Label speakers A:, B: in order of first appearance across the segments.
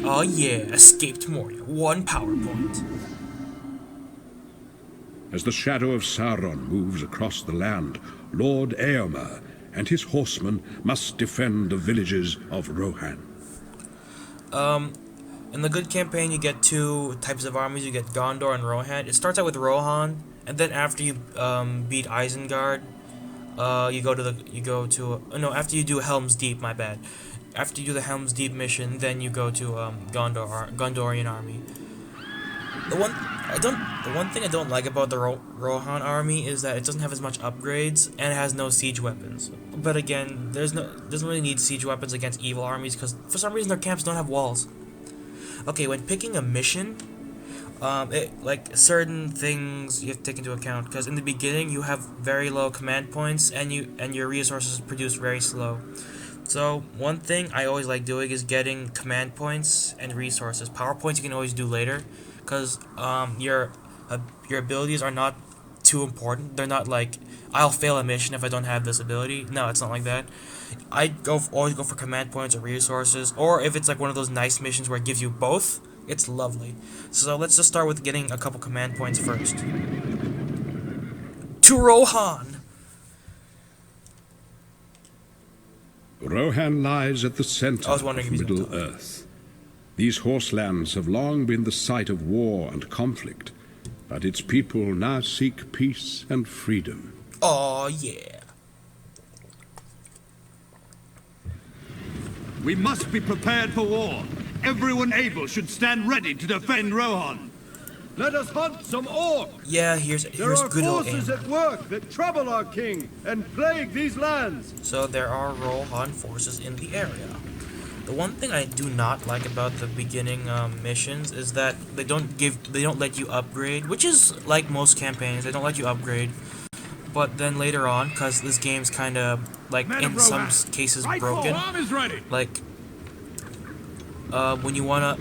A: Oh yeah, escaped Moria. 1 power point.
B: As the shadow of Sauron moves across the land, Lord Éomer and his horsemen must defend the villages of Rohan.
A: In the good campaign, you get 2 types of armies. You get Gondor and Rohan. It starts out with Rohan, and then after you beat Isengard, after you do Helm's Deep. My bad. After you do the Helm's Deep mission, then you go to Gondorian army. The one thing I don't like about the Rohan army is that it doesn't have as much upgrades and it has no siege weapons. But again, doesn't really need siege weapons against evil armies because for some reason their camps don't have walls. Okay, when picking a mission, like certain things you have to take into account because in the beginning you have very low command points and your resources produce very slow. So one thing I always like doing is getting command points and resources. Power points you can always do later, because your abilities are not too important. They're not like I'll fail a mission if I don't have this ability. No, it's not like that. Always go for command points or resources, or if it's like one of those nice missions where it gives you both, it's lovely. So let's just start with getting a couple command points first. To Rohan.
B: Rohan lies at the center of Middle-earth. These horselands have long been the site of war and conflict, but its people now seek peace and freedom.
A: Oh yeah.
C: We must be prepared for war. Everyone able should stand ready to defend Rohan.
D: Let us hunt some orcs.
A: Yeah, here's
D: There are
A: good old
D: forces
A: aim.
D: at work that trouble our king and plague these lands.
A: So there are Rohan forces in the area. The one thing I do not like about the beginning missions is that they don't let you upgrade, which is like most campaigns. They don't let you upgrade. But then later on, because this game's kind of like in some cases broken, like when you wanna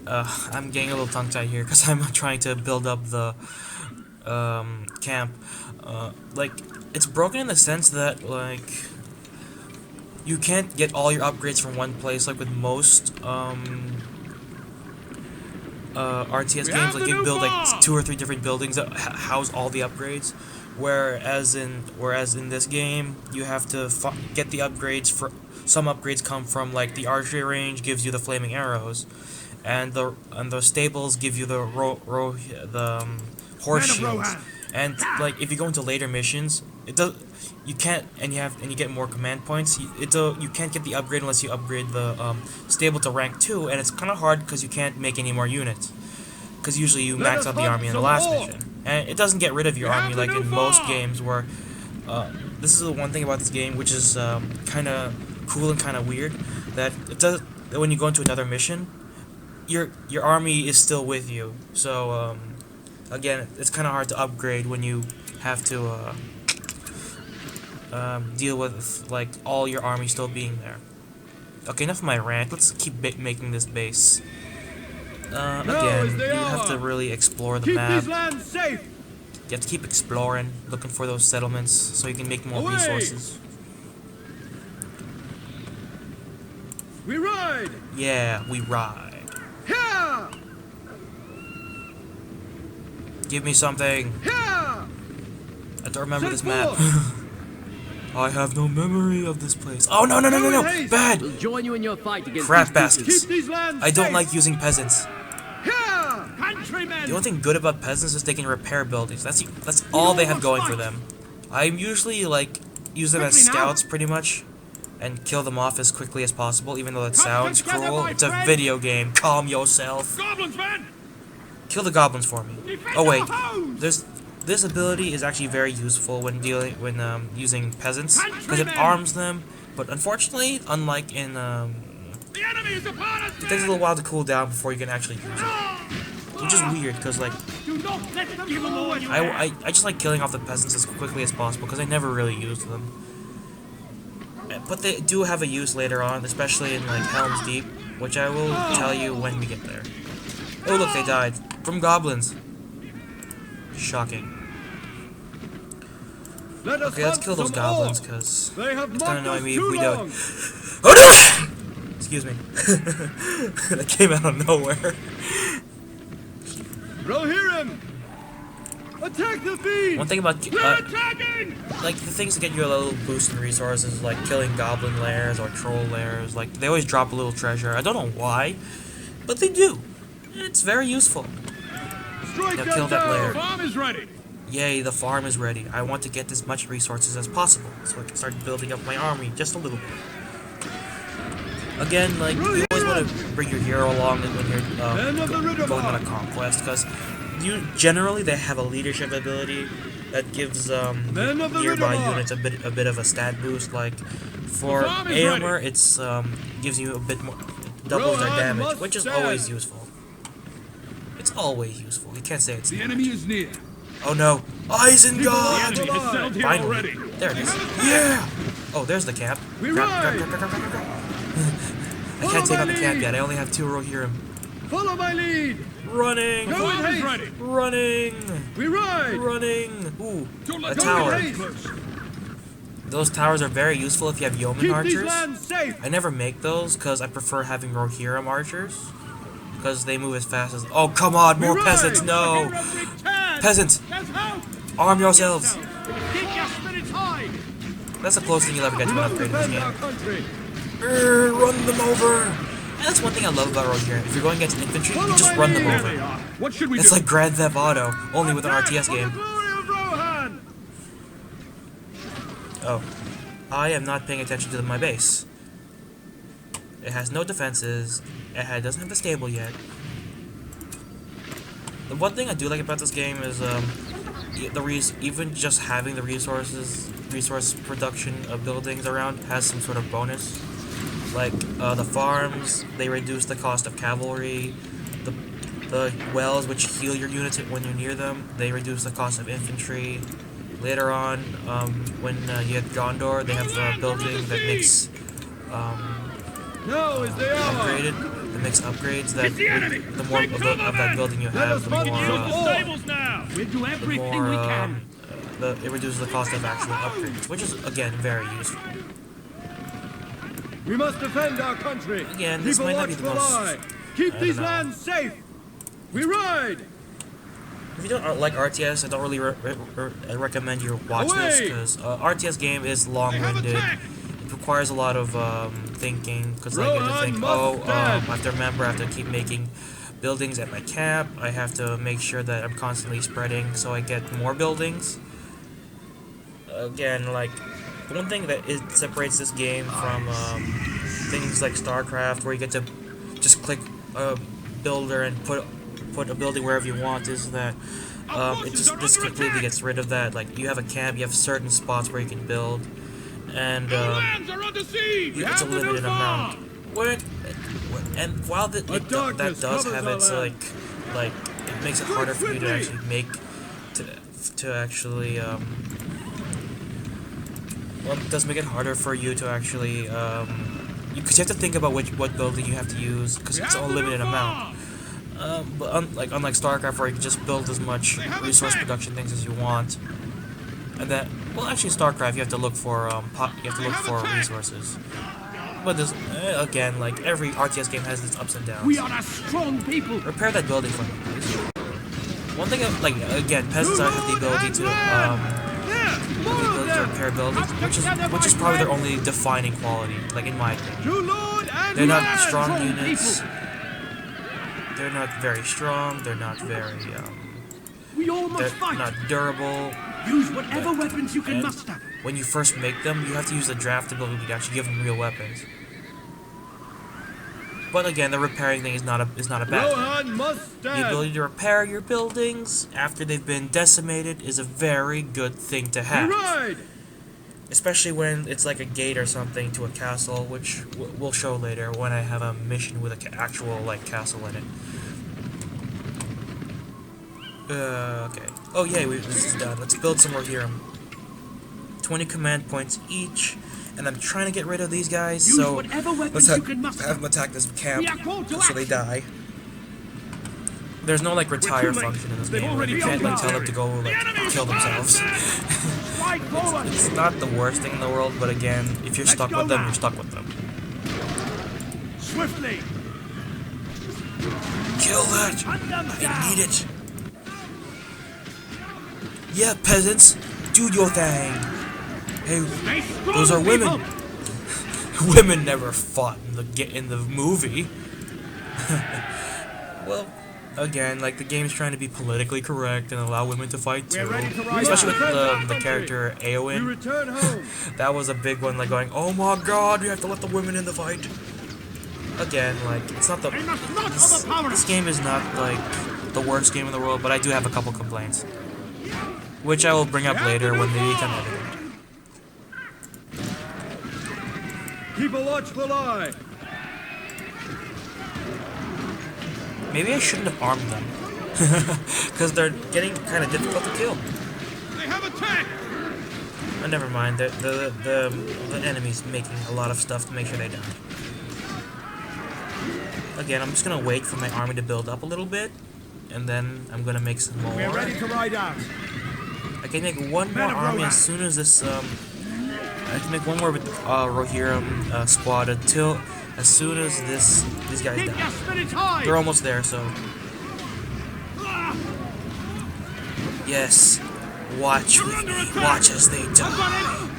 A: I'm getting a little tongue-tied here because I'm trying to build up the camp. Like it's broken in the sense that like you can't get all your upgrades from one place like with most RTS games. Like you build like 2 or 3 different buildings that house all the upgrades, whereas in this game you have to get the upgrades. For some upgrades come from like the archery range gives you the flaming arrows, and the stables give you the horse shields. And like if you go into later missions, you get more command points. You can't get the upgrade unless you upgrade the stable to rank 2, and it's kind of hard because you can't make any more units. Because usually you max out the army in the last mission, and it doesn't get rid of your army like in most games. Where this is the one thing about this game, which is kind of cool and kind of weird, that when you go into another mission, your army is still with you. So again, it's kind of hard to upgrade when you have to deal with like all your army still being there. Okay, enough of my rant. Let's keep making this base. Again, you have to really explore the map.
D: These lands safe.
A: You have to keep exploring, looking for those settlements so you can make more resources.
D: We ride.
A: Yeah, we ride.
D: Yeah.
A: Give me something.
D: Yeah.
A: I don't remember this map. I have no memory of this place. Oh no! Bad!
E: We'll join you in your fight against
A: Crap
E: these
A: baskets.
D: Keep these lands
A: I don't
D: safe.
A: like using peasants.
D: Yeah. Countrymen.
A: The only thing good about peasants is they can repair buildings. That's all they have going for them. I usually like use them as scouts pretty much, and kill them off as quickly as possible. Even though that sounds cruel, it's a video game. Calm yourself.
D: Goblins, man.
A: Kill the goblins for me. Oh wait, this ability is actually very useful when using peasants because it arms them. But unfortunately, unlike in
D: The enemy is upon us.
A: it takes a little while to cool down before you can actually use it, which is weird because like
D: Do not let them give away.
A: I just like killing off the peasants as quickly as possible because I never really used them. But they do have a use later on, especially in like Helm's Deep, which I will tell you when we get there. Oh look, they died from goblins. Shocking.
D: Let us
A: Okay, let's
D: hunt
A: kill those
D: some
A: goblins,
D: orcs.
A: because
D: They have
A: it's kind of
D: mocked
A: annoying
D: us
A: me if
D: too
A: we
D: long.
A: don't. Oh no! Excuse me. That came out of nowhere.
D: Rohirrim! Attack the feed!
A: One thing about
D: We're attacking!
A: like the things that get you a little boost in resources, like killing goblin lairs or troll lairs, like they always drop a little treasure. I don't know why, but they do. It's very useful.
D: Strike
A: Now
D: them
A: kill that
D: down!
A: lair.
C: Farm is ready.
A: Yay, the farm is ready. I want to get as much resources as possible, so I can start building up my army just a little bit. Again, like, you always want to bring your hero along when you're going on a conquest, because generally they have a leadership ability that gives nearby units a bit of a stat boost. Like for Aomer, it's gives you a bit more, doubles their damage, which is always useful. It's always useful. You can't say it's
C: The
A: not.
C: enemy is near.
A: Oh no, Isengard!
C: The enemy has settled here
A: Finally,
C: already.
A: there it is. Yeah. Oh, there's the camp. Grab. I can't take on the camp yet. I only have 2 Rohirrim.
D: Follow my lead!
A: Running!
D: Go in
C: Farm is
D: haste!
C: ready.
A: Running!
D: We ride!
A: Running! Ooh,
C: Don't
A: a
C: let
A: tower.
D: Go in haste!
A: Those towers are very useful if you have yeoman
D: Keep
A: archers.
D: these lands safe!
A: I never make those because I prefer having Rohirrim archers. Because they move as fast as... Oh, come on! More
D: We
A: peasants!
D: ride.
A: No!
C: Return.
A: Peasants!
C: Let's help.
A: Arm yourselves!
C: Keep your spirits high.
A: That's the closest thing you'll ever get
D: We
A: to an
D: must
A: upgrade in this
D: defend our
A: game.
D: country!
A: Run them over! And that's one thing I love about Rohirrim. If you're going against infantry, you just run them
C: There they
A: over.
C: are. What should we
A: It's
C: do?
A: like Grand Theft Auto, only with an
D: Attack
A: RTS
D: for
A: game.
D: the glory of Rohan!
A: Oh. I am not paying attention to my base. It has no defenses. It doesn't have a stable yet. The one thing I do like about this game is even just having the resource production of buildings around has some sort of bonus. Like the farms, they reduce the cost of cavalry. The wells, which heal your units when you're near them, they reduce the cost of infantry. Later on, when you hit Gondor, they have a building that makes
D: Now is the hour!
A: upgraded. That makes upgrades that the more
C: Take
A: of
C: cover,
A: that
C: men!
A: building you
D: Let
A: have,
D: us
A: the
D: hunt
A: more
D: you
C: Stables now. We'll do
A: the
C: everything
A: more
C: we can.
A: it reduces the cost of actual upgrades, which is again very useful.
D: We must defend our country!
A: Again, this
D: Keep a
A: might not be the most-
D: watchful eye! Keep
A: I
D: these
A: don't know.
D: lands safe! We ride!
A: If you don't like RTS, I don't really recommend you watch this,
D: Away!
A: because RTS game is long-winded.
C: attack!
A: It requires a lot of thinking, because like, you have to
D: Rohan
A: think,
D: must stand!
A: I have to remember, I have to keep making buildings at my camp, I have to make sure that I'm constantly spreading so I get more buildings. Again, like, the one thing that separates this game from things like StarCraft, where you get to just click a builder and put a building wherever you want, is that this completely gets rid of that. Like, you have a camp, you have certain spots where you can build, and
C: Lands are under siege.
A: it's a limited amount. And while that
D: darkness
A: does
D: covers
A: have
D: our
A: its
D: land.
A: like it makes it harder for you to actually make to actually well, it does make it harder for you to actually because you have to think about what building you have to use, because it's a limited amount. But unlike StarCraft, where you can just build as much resource production things as you want, and that, well, actually StarCraft you have to look for resources. But this again, like every RTS game has its ups and downs.
C: We are a strong people.
A: Repair that building for me, please. One thing, like again, peasants have the ability to repair buildings, which is probably their only defining quality, like in my opinion.
D: To Lord and
A: They're not
D: land!
A: strong units. They're not very strong. They're not very
C: We all must
A: they're
C: fight.
A: not durable.
C: Use whatever weapons you can
A: And
C: muster.
A: when you first make them, you have to use the draft ability to actually give them real weapons. But again, the repairing thing is not a bad thing.
D: Rohan must
A: The
D: stand!
A: ability to repair your buildings after they've been decimated is a very good thing to
D: We
A: have.
D: ride!
A: Especially when it's like a gate or something to a castle, which we'll show later when I have a mission with an actual like castle in it. Okay. Oh yeah, this is done. Let's build some more here. 20 command points each, and I'm trying to get rid of these guys,
C: Use
A: so
C: whatever weapons
A: let's
C: you can muster.
A: have them attack this camp
C: We are called to
A: so they
C: action.
A: die. There's no like retire
C: too late.
A: function in this
C: They've
A: game.
C: already
A: You can't like
C: gone
A: tell them to go like kill themselves. It's not the worst thing in the world, but again, if you're stuck with them, you're stuck with them.
C: Swiftly!
A: Kill that! I need it! Yeah, peasants! Do your thing! Hey, those are women! Women never fought in the movie. Well, again, like, the game's trying to be politically correct and allow women to fight too. Especially with the character Eowyn. That was a big one, like going, oh my god, we have to let the women in the fight. Again, like, it's not the... This game is not, like, the worst game in the world, but I do have a couple complaints. Which I will bring up later when they become evident.
D: Keep a watchful eye.
A: Maybe I shouldn't have armed them. Because they're getting kind of difficult to kill.
C: They have attacked!
A: Oh, never mind. The enemy's making a lot of stuff to make sure they die. Again, I'm just gonna wait for my army to build up a little bit, and then I'm gonna make some more.
C: We're ready to ride out.
A: I can make one more army as soon as this I can make one more with Rohirrim squad until as soon as these guys die. They're almost there, so yes. Watch with me. Watch as they die.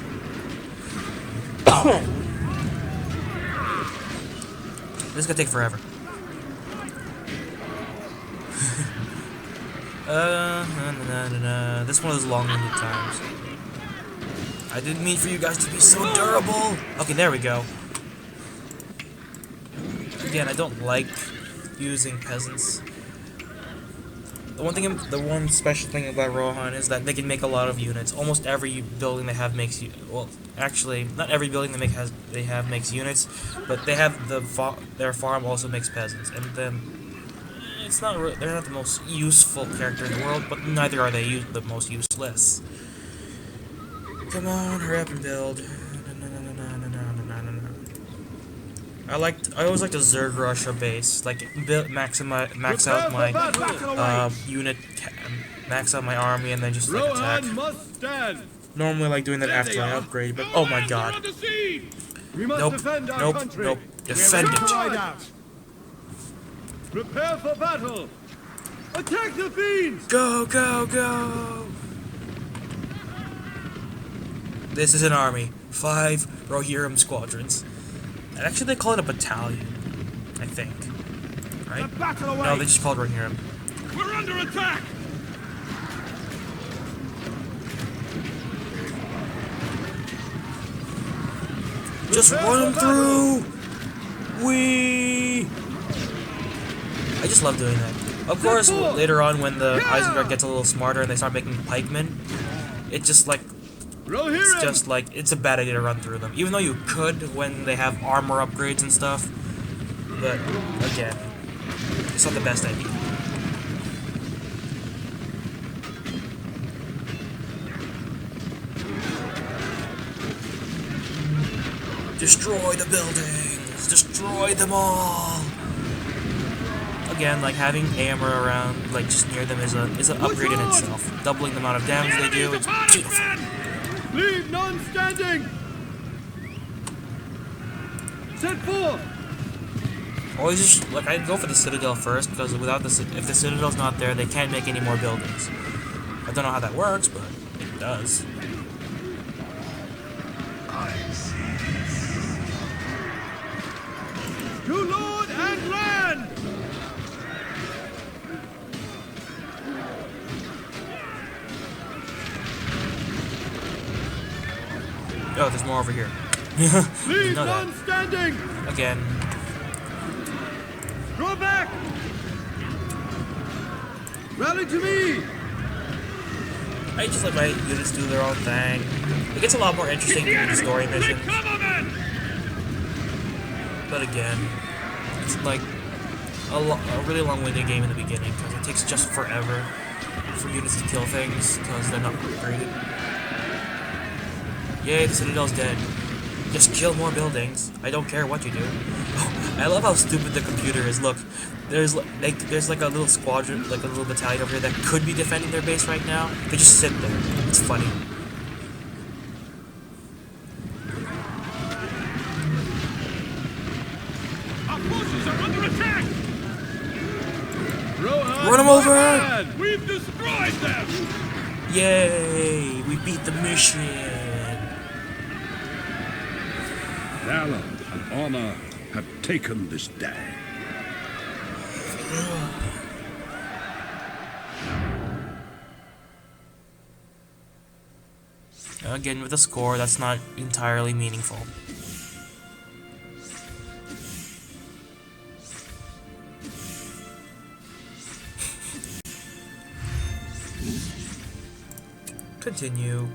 A: This is gonna take forever. This one is long-winded times. I didn't mean for you guys to be so durable. Okay, there we go. Again, I don't like using peasants. The one special thing about Rohan is that they can make a lot of units. Almost every building they have makes well, actually, not every building they have makes units, but they have their farm also makes peasants, and then they're not the most useful character in the world, but neither are they the most useless. Come on, hurry up and build. I always like the Zerg Russia base, like max out my unit, max out my army, and then just like attack. Normally I like doing that after I upgrade, but oh my god. Nope, defend it.
D: Prepare for battle! Attack the fiends!
A: Go, go, go! This is an army. 5 Rohirrim squadrons. And actually they call it a battalion, I think. Right? No, they just call it Rohirrim.
C: We're under attack!
A: Just run through! Whee! I just love doing that. Of course, later on when the Isengard gets a little smarter and they start making pikemen, it's just like it's a bad idea to run through them. Even though you could when they have armor upgrades and stuff, but again, it's not the best idea. Destroy the buildings! Destroy them all! Again, like having AMR around, like just near them is an upgrade in itself. Doubling the amount of damage they do, it's beautiful.
D: Leave none standing! Set forth!
A: Always just, like, I'd go for the Citadel first, because without if the Citadel's not there, they can't make any more buildings. I don't know how that works, but it does.
D: To Lord and land!
A: Oh, there's more over here.
D: Leave none standing!
A: Again.
D: Draw back! Rally to me!
A: I just let my units do their own thing. It gets a lot more interesting in the story missions. But again, it's like a really long-winded game in the beginning because it takes just forever for units to kill things because they're not upgraded. Yay, the Citadel's dead. Just kill more buildings. I don't care what you do. Oh, I love how stupid the computer is. Look, there's like a little squadron, like a little battalion over here that could be defending their base right now. They just sit there. It's funny. over!
C: We've destroyed them!
A: Yay! We beat the mission!
B: Valor and honor have taken this day.
A: Again, with a score that's not entirely meaningful. Continue.